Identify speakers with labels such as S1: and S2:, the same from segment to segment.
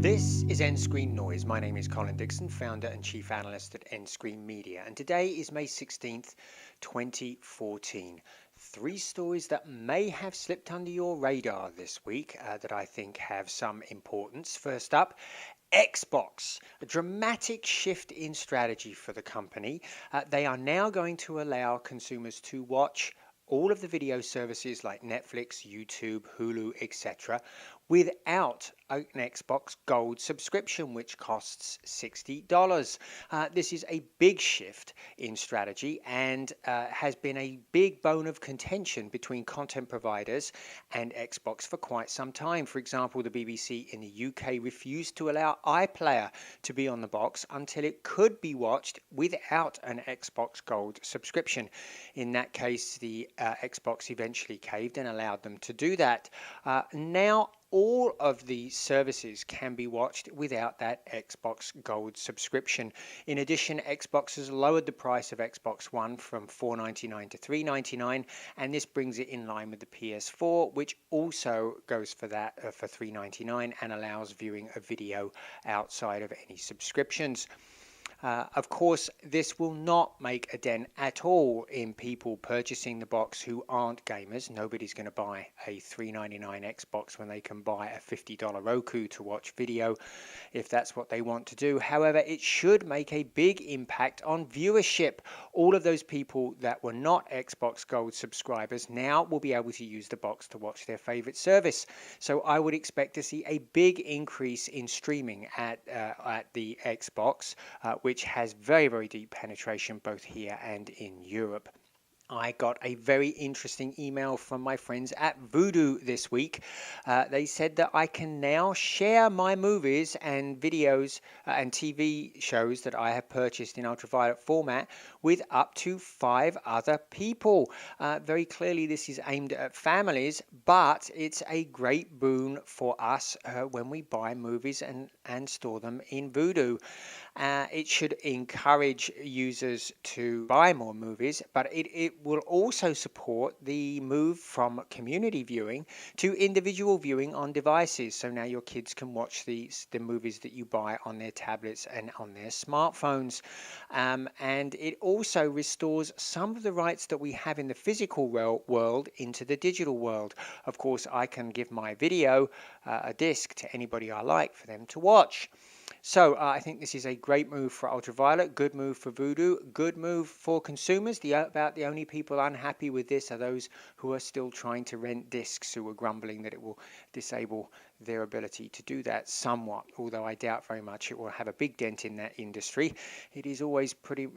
S1: This is nScreenNoise. My name is Colin Dixon, founder and chief analyst at nScreen Media, and today is May 16th, 2014. Three stories that may have slipped under your radar this week that I think have some importance. First up, Xbox, a dramatic shift in strategy for the company. They are now going to allow consumers to watch all of the video services like Netflix, YouTube, Hulu, etc. without an Xbox Gold subscription, which costs $60. This is a big shift in strategy and has been a big bone of contention between content providers and Xbox for quite some time. For example, the BBC in the UK refused to allow iPlayer to be on the box until it could be watched without an Xbox Gold subscription. In that case, the Xbox eventually caved and allowed them to do that. Now all of the services can be watched without that Xbox Gold subscription. In addition, Xbox has lowered the price of Xbox One from $4.99 to $3.99, and this brings it in line with the PS4, which also goes for that for $3.99 and allows viewing of video outside of any subscriptions. Of course, this will not make a dent at all in people purchasing the box who aren't gamers. Nobody's going to buy a $3.99 Xbox when they can buy a $50 Roku to watch video if that's what they want to do. However, it should make a big impact on viewership. All of those people that were not Xbox Gold subscribers now will be able to use the box to watch their favorite service. So I would expect to see a big increase in streaming at the Xbox, which has very, very deep penetration both here and in Europe. I got a very interesting email from my friends at Vudu this week. They said that I can now share my movies and videos and TV shows that I have purchased in ultraviolet format with up to 5 other people. Very clearly this is aimed at families, but it's a great boon for us when we buy movies and store them in Vudu. It should encourage users to buy more movies, but it will also support the move from community viewing to individual viewing on devices. So now your kids can watch the movies that you buy on their tablets and on their smartphones. And it also restores some of the rights that we have in the physical world into the digital world. Of course, I can give my video a disc to anybody I like for them to watch. So I think this is a great move for ultraviolet, good move for Vudu, good move for consumers. About the only people unhappy with this are those who are still trying to rent discs, who are grumbling that it will disable their ability to do that somewhat, although I doubt very much it will have a big dent in that industry. It is pretty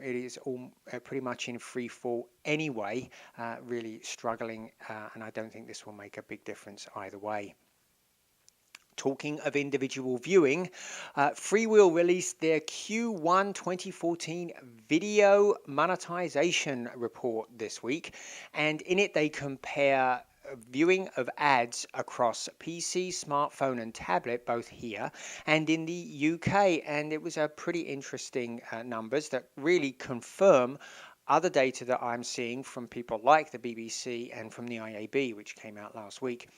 S1: much in free fall anyway, really struggling, and I don't think this will make a big difference either way. Talking of individual viewing, Freewheel released their Q1 2014 video monetization report this week, and in it they compare viewing of ads across PC, smartphone and tablet, both here and in the UK, and it was a pretty interesting numbers that really confirm other data that I'm seeing from people like the BBC and from the IAB, which came out last week.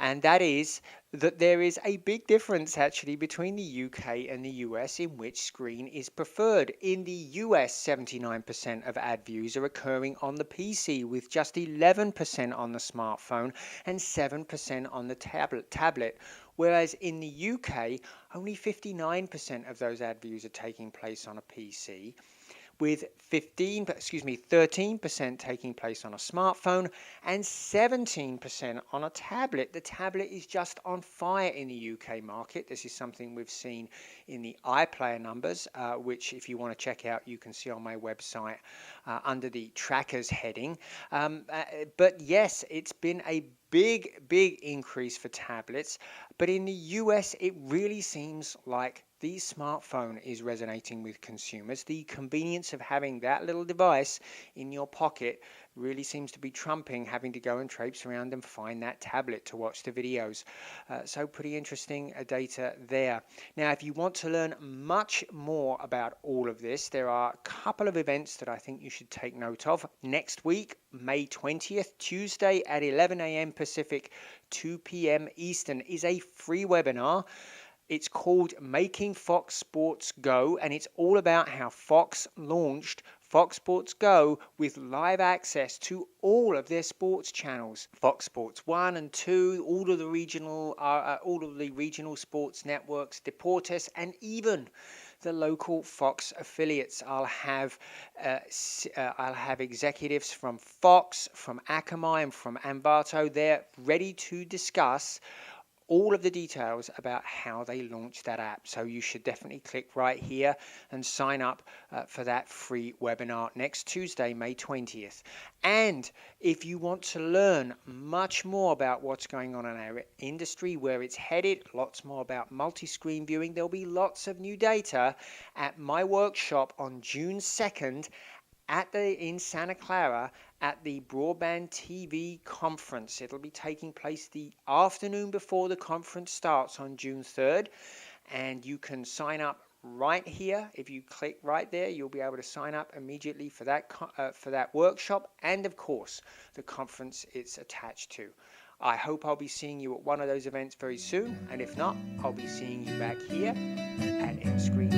S1: And that is that there is a big difference actually between the UK and the US in which screen is preferred. In the US, 79% of ad views are occurring on the PC, with just 11% on the smartphone and 7% on the tablet. Whereas in the UK, only 59% of those ad views are taking place on a PC, with 13% taking place on a smartphone and 17% on a tablet. The tablet is just on fire in the UK market. This is something we've seen in the iPlayer numbers, which if you want to check out, you can see on my website under the trackers heading. But yes, it's been a big increase for tablets, but in the US it really seems like the smartphone is resonating with consumers. The convenience of having that little device in your pocket really seems to be trumping having to go and traipse around and find that tablet to watch the videos. So pretty interesting data there. Now, if you want to learn much more about all of this, there are a couple of events that I think you should take note of. Next week, May 20th, Tuesday at 11 a.m. Pacific, 2 p.m. Eastern, is a free webinar It's called Making Fox Sports Go, and it's all about how Fox launched Fox Sports Go with live access to all of their sports channels. Fox Sports 1 and 2, all of the regional sports networks, Deportes, and even the local Fox affiliates. I'll have executives from Fox, from Akamai, and from Ambato there ready to discuss all of the details about how they launch that app. So you should definitely click right here and sign up for that free webinar next Tuesday, May 20th. And if you want to learn much more about what's going on in our industry, where it's headed, lots more about multi-screen viewing, there'll be lots of new data at my workshop on June 2nd in Santa Clara at the Broadband TV Conference. It'll be taking place the afternoon before the conference starts on June 3rd, and you can sign up right here. If you click right there, you'll be able to sign up immediately for that workshop and, of course, the conference it's attached to. I hope I'll be seeing you at one of those events very soon, and if not, I'll be seeing you back here at nScreen.